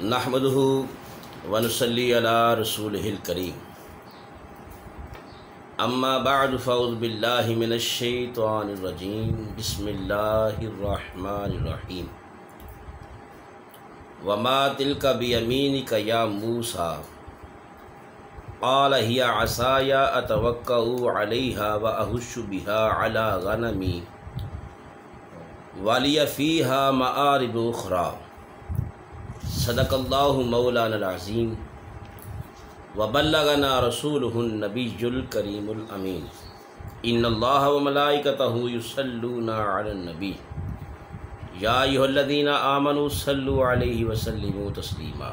नहमदुहु व नुसल्ली अला रसूलिहिल करीम। अम्मा बअद फ़अऊज़ु बिल्लाहि मिनश शैतानिर रजीम। बिस्मिल्लाहिर रहमानिर रहीम। वमा तिल्का बियमीनिका या मूसा क़ाल हिया असाया अतवक्कउ अलैहा व अहुश्शु बिहा अला गनमी वलिया फ़ीहा मआरिब उख़रा। सदक़ल्लाहु मौलाना अज़ीम व बल्लगना रसूलुहुन नबियुल करीमुल अमीन। इन्नल्लाह व मलाइकतहु युसल्लूना अलन नबी या अय्युहल्लज़ीना आमनू सल्लु अलैहि व सल्लिमू तस्लीमा।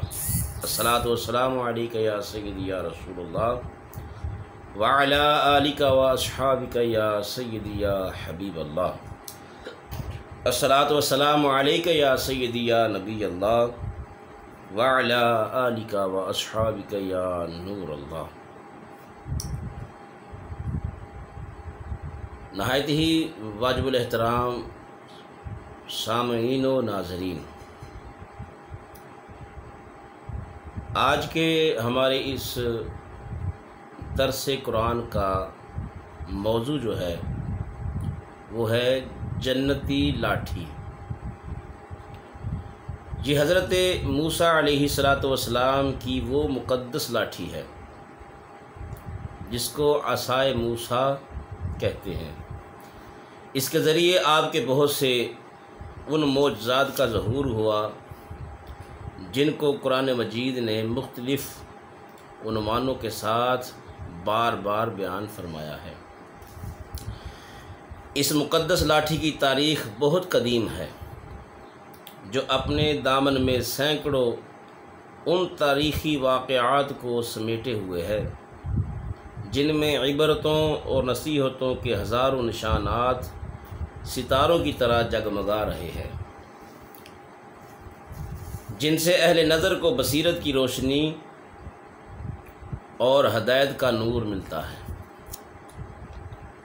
अस्सलातु वस्सलामु अलैका या सय्यदी या रसूलल्लाह व अला आलिका व अस्हाबिका या सय्यदी या हबीबल्लाह। अस्सलातु वस्सलामु अलैका या सय्यदी या नबीयल्लाह व अला आलिका व अस्हाबिका या नूरल्लाह। नहायत ही वाजिबुल एहतराम सामईन व नाज़रीन, आज के हमारे इस दर्स कुरान का मौजू जो है वो है जन्नती लाठी। ये हज़रत मूसा अलैहिस्सलातु वस्सलाम की वो मुक़द्दस लाठी है जिसको असाए मूसा कहते हैं। इसके ज़रिए आपके बहुत से उन मौजज़ात का ज़हूर हुआ जिनको कुरान मजीद ने मुख्तलिफ़ उन्वानों के साथ बार बार बयान फरमाया है। इस मुक़द्दस लाठी की तारीख़ बहुत कदीम है जो अपने दामन में सैकड़ों उन तारीख़ी वाक़यात को समेटे हुए है जिनमें इबरतों और नसीहतों के हज़ारों निशानात सितारों की तरह जगमगा रहे हैं, जिनसे अहले नज़र को बसीरत की रोशनी और हदायत का नूर मिलता है।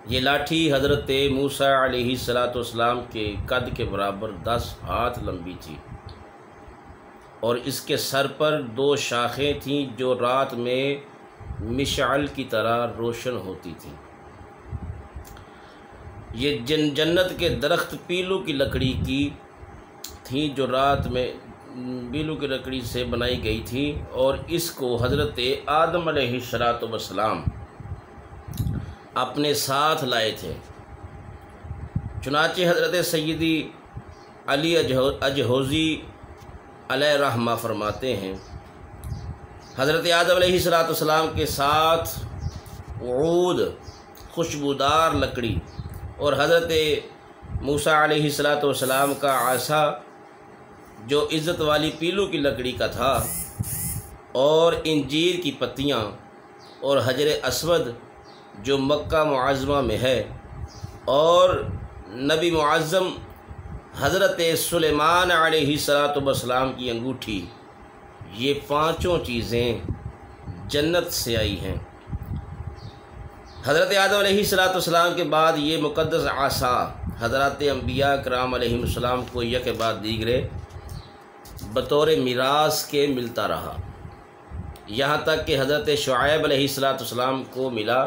ये लाठी हज़रत मूसा अलैहिस्सलाम के कद के बराबर 10 हाथ लंबी थी और इसके सर पर 2 शाखें थीं जो रात में मिशाल की तरह रोशन होती थीं। ये जन्नत के दरख्त पीलू की लकड़ी की थी जो रात में पीलू की लकड़ी से बनाई गई थी और इसको हज़रत आदम अलैहिस्सलाम अपने साथ लाए थे। चुनाचे हज़रत सैयदी अली अजहौज़ी अलैहिर्रहमा फरमाते हैं, हज़रत आदम अलैहिस्सलाम के साथ ऊद खुशबूदार लकड़ी और हज़रत मूसा अलैहिस्सलाम का आसा जो इज़्ज़त वाली पीलू की लकड़ी का था और इंजीर की पत्तियाँ और हजर अस्वद जो मक्का मुआज़्ज़मा में है और नबी मुअज़्ज़म हज़रत सुलेमान अलैहिस्सलाम की अंगूठी, ये 5 चीज़ें जन्नत से आई हैं। हज़रत आदम अलैहिस्सलाम के बाद ये मुक़द्दस आसा हज़रत अंबिया कराम अलैहिस्सलाम को यक बाद दीगरे बतौर मीरास के मिलता रहा, यहाँ तक कि हज़रत शुआइब अलैहिस्सलाम को मिला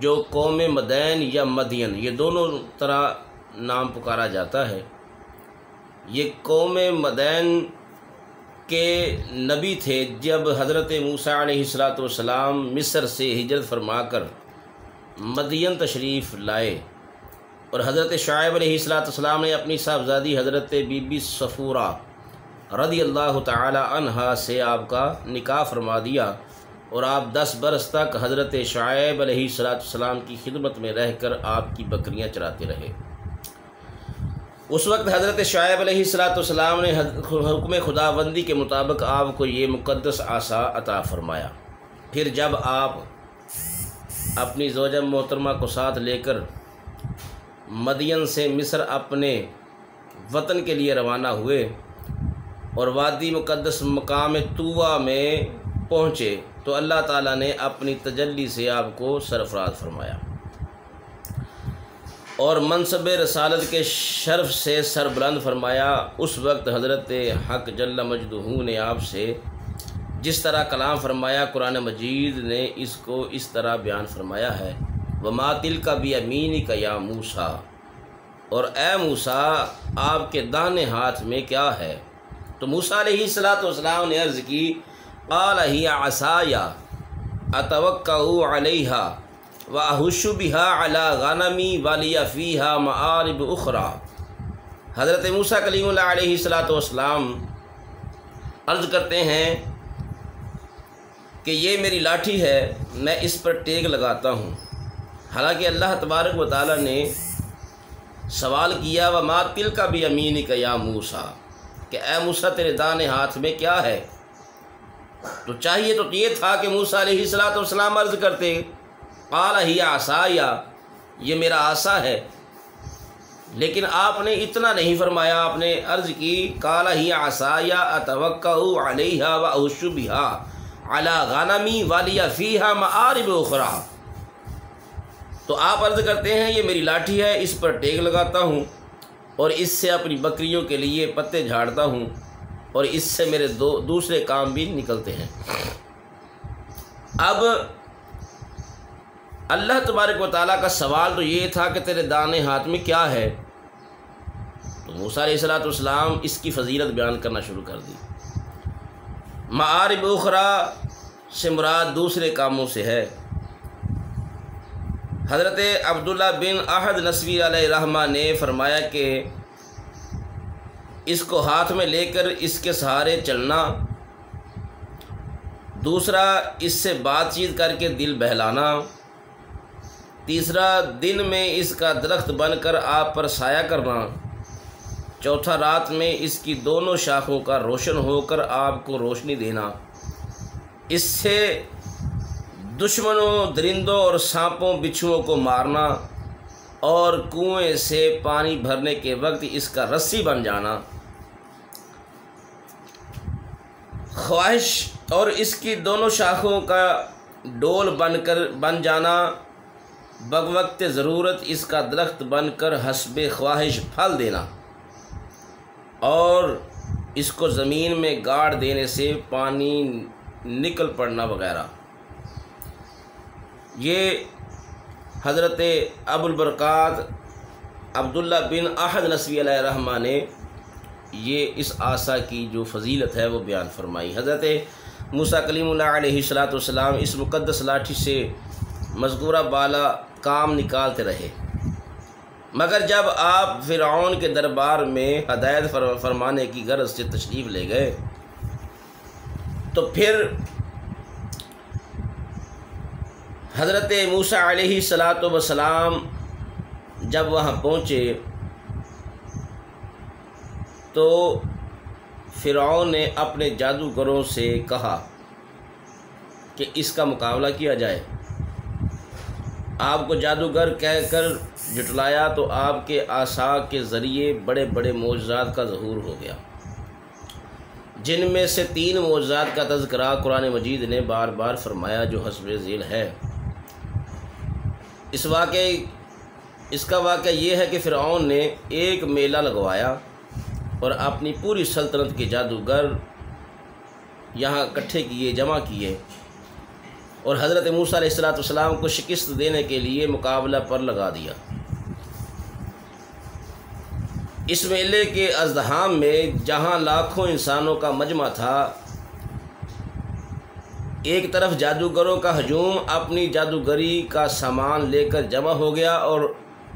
जो कौम मदैन या मदियन, ये दोनों तरह नाम पुकारा जाता है। ये कौम मदैन के नबी थे जब हज़रत मूसा अलैहिस्सलाम मिस्र से हिजरत फरमाकर मदियन तशरीफ़ लाए और हज़रत शुआइब अलैहिस्सलाम ने अपनी साहबजादी हज़रत बीबी सफ़ूरा रज़ियल्लाहु ताला अन्हा से आपका निकाह फरमा दिया और आप 10 बरस तक हज़रत शुआइब अलैहिस्सलाम की खिदमत में रहकर आपकी बकरियां चराते रहे। उस वक्त हज़रत शुआइब अलैहिस्सलाम ने हुक्म खुदाबंदी के मुताबिक आपको ये मुक़द्दस आसा अता फ़रमाया। फिर जब आप अपनी ज़ौजा मोहतरमा को साथ लेकर मदियन से मिस्र अपने वतन के लिए रवाना हुए और वादी मुक़द्दस मकाम तूवा में पहुँचे तो अल्लाह ताला ने अपनी तजल्ली से आपको सरफराज फरमाया। और मनसब रसालत के शर्फ से सरबुलंद फरमाया। उस वक्त हज़रत हक़ जल्ल मजदूहू ने आपसे जिस तरह कलाम फरमाया, कुरान मजीद ने इसको इस तरह बयान फरमाया है, वमा तिल्का बियमीनिका या मूसा, और ए मूसा आपके दाहिने हाथ में क्या है। तो मूसा अलैहिस्सलाम ने अर्ज़ की, क़ाल हिया असाया अतवक्कउ अलैहा व अहुश्शु बिहा अला गनमी वलिया फ़ीहा मआरिब उख़रा। हज़रत मूसा कलीमुल्लाह अलैहिस्सलाम अर्ज़ करते हैं कि ये मेरी लाठी है, मैं इस पर टेक लगाता हूँ। हालांकि अल्लाह तबारक व तआला ने सवाल किया, व मा तिल्का बियमीनिका या मूसा, कि ए मूसा तेरे दाहिने हाथ में क्या है। तो चाहिए तो ये था कि मूसा अलैहिस्सलाम अर्ज़ करते, क़ाल हिया असाया, ये मेरा आसा है। लेकिन आपने इतना नहीं फरमाया, आपने अर्ज़ की क़ाल हिया असाया अतवक्कउ अलैहा व अहुश्शु बिहा अला गनमी वलिया फ़ीहा मआरिब उख़रा। तो आप अर्ज़ करते हैं ये मेरी लाठी है, इस पर टेक लगाता हूँ और इससे अपनी बकरियों के लिए पत्ते झाड़ता हूँ और इससे मेरे दूसरे काम भी निकलते हैं। अब अल्लाह तबारक व तआला का सवाल तो ये था कि तेरे दाहिने हाथ में क्या है। तो मूसा अलैहिस्सलाम इसकी फ़जीलत बयान करना शुरू कर दी। मआरिब उख़रा से मुराद दूसरे कामों से है। हज़रत अब्दुल्ला बिन अहद नस्वी अलैहिर्रहमा ने फरमाया कि इसको हाथ में लेकर इसके सहारे चलना, दूसरा इससे बातचीत करके दिल बहलाना, तीसरा दिन में इसका दरख्त बनकर आप पर साया करना, चौथा रात में इसकी दोनों शाखों का रोशन होकर आपको रोशनी देना, इससे दुश्मनों, दरिंदों और सांपों बिच्छुओं को मारना, और कुएं से पानी भरने के वक्त इसका रस्सी बन जाना, ख्वाहिश और इसकी दोनों शाखों का डोल बन जाना, बवक्त ज़रूरत इसका दरख्त बनकर हस्बे ख्वाहिश फल देना, और इसको ज़मीन में गाड़ देने से पानी निकल पड़ना वगैरह। ये हज़रत अबुल बरक़ात अब्दुल्ला बिन अहद नस्वी अलैहिर्रहमा ने ये इस आसा की जो फ़जीलत है वो बयान फरमाई। हज़रत मूसा कलीमुल्लाह अलैहिस्सलाम इस मुक़द्दस लाठी से मज़कूरा बाला काम निकालते रहे, मगर जब आप फ़िरऔन के दरबार में हदायत फरमाने की गर्ज से तशरीफ़ ले गए तो फिर हज़रत मूसा अलैहिस्सलाम जब वहाँ पहुँचे तो फ़िरऔन ने अपने जादूगरों से कहा कि इसका मुकाबला किया जाए। आपको जादूगर कहकर जुटलाया तो आपके आसा के ज़रिए बड़े बड़े मौजज़ात का ज़हूर हो गया, जिनमें से 3 मौजज़ात का तज़किरा कुरान मजीद ने बार बार फरमाया जो हस्बे ज़ील है। इसका वाक़या ये है कि फ़िरऔन ने एक मेला लगवाया और अपनी पूरी सल्तनत के जादूगर यहाँ इकट्ठे किए, जमा किए, और हज़रत मूसा अलैहिस्सलाम को शिकस्त देने के लिए मुकाबला पर लगा दिया। इस मेले के अज़्दहाम में जहाँ लाखों इंसानों का मजमा था, एक तरफ जादूगरों का हजूम अपनी जादूगरी का सामान लेकर जमा हो गया और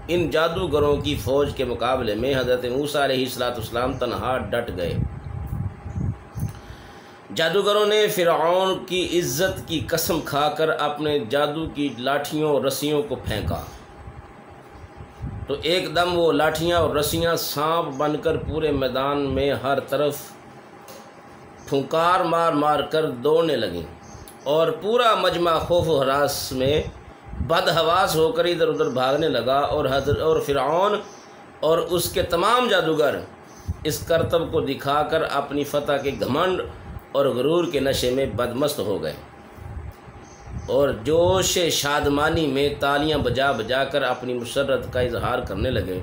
इन जादूगरों की फ़ौज के मुकाबले में हज़रत मूसा अलैहिस्सलाम तन्हा डट गए। जादूगरों ने फ़िरऔन की इज़्ज़त की कसम खाकर अपने जादू की लाठियों और रस्सियों को फेंका तो एकदम वो लाठियाँ और रस्सियाँ सांप बनकर पूरे मैदान में हर तरफ फुंकार मार मार कर दौड़ने लगीं और पूरा मजमा खौफ व हरास में बदहवास होकर इधर उधर भागने लगा। और फ़िरऔन और उसके तमाम जादूगर इस करतब को दिखाकर अपनी फ़तह के घमंड और गुरूर के नशे में बदमस्त हो गए और जोश शादमानी में तालियां बजा बजा कर अपनी मुसर्रत का इजहार करने लगे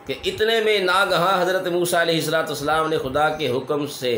कि इतने में नागहां हज़रत मूसा अलैहिस्सलाम ने खुदा के हुक्म से